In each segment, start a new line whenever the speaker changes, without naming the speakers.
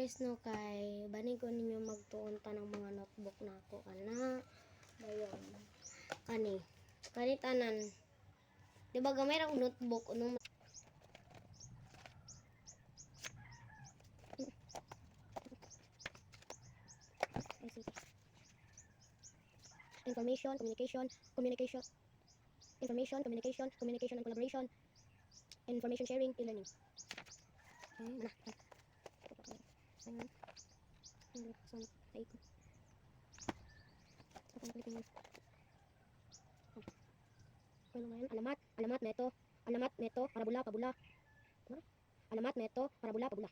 guys no kay bani ko ninyo magtuon ta ng mga notebook nako ana dayon kani tanan di ba gamay ra notebook unong information, communication, and collaboration, information sharing, e-learning. Alamat neto, parabola, pabula. Alamat neto, parabola, pabula.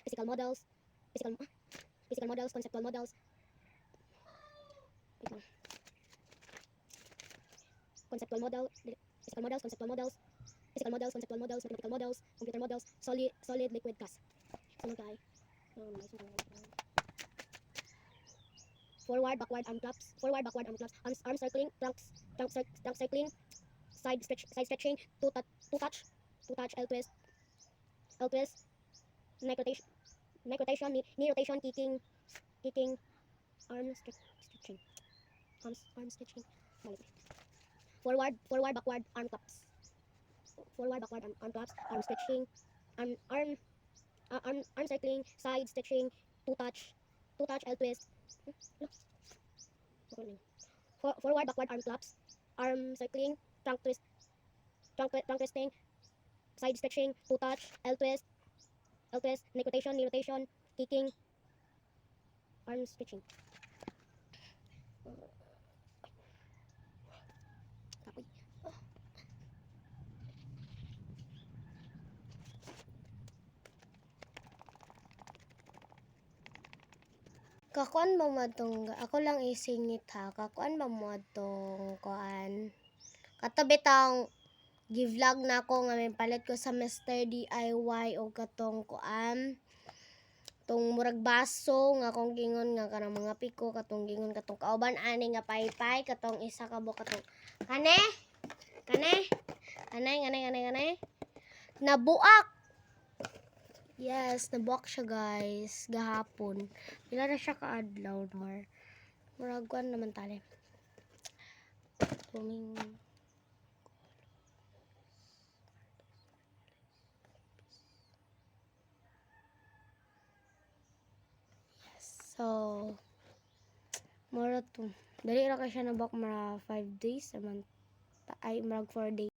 Physical models, conceptual models. Conceptual models, conceptual models, mathematical models, computer models, solid, liquid, gas. Sunod kay. Forward, backward, arm claps, arm circling, trunk circling, side stretching, two touch, L twist, neck rotation, knee rotation, kicking, arm stretching, arm stretching. Forward, backward, arm claps. Forward, backward, arm claps, arm stretching, arm circling, side stretching, two touch, L twist. Forward, backward, arm claps, arm circling, trunk twisting, side stretching, two touch, L twist, neck rotation, knee rotation, kicking, arm stretching. Kakuan ba mo itong, ako lang isingit ha, kakuan ba mo itong kuan, katabitang gi-vlog na ako nga may palit ko sa Mr. DIY o katong kuan, tong murag baso nga akong gingon nga kanang mga piko, katong gingon katong kauban ani nga paypay, katong isa ka bo katong, kane, nabuak. Yes, nabuak siya guys, gahapon. Pila na siya kaadlaw nor. Murag kuan naman tali. Tuming so mura to. Dali ra ka siya nabuak mara 5 days naman. Ay, marag 4 days.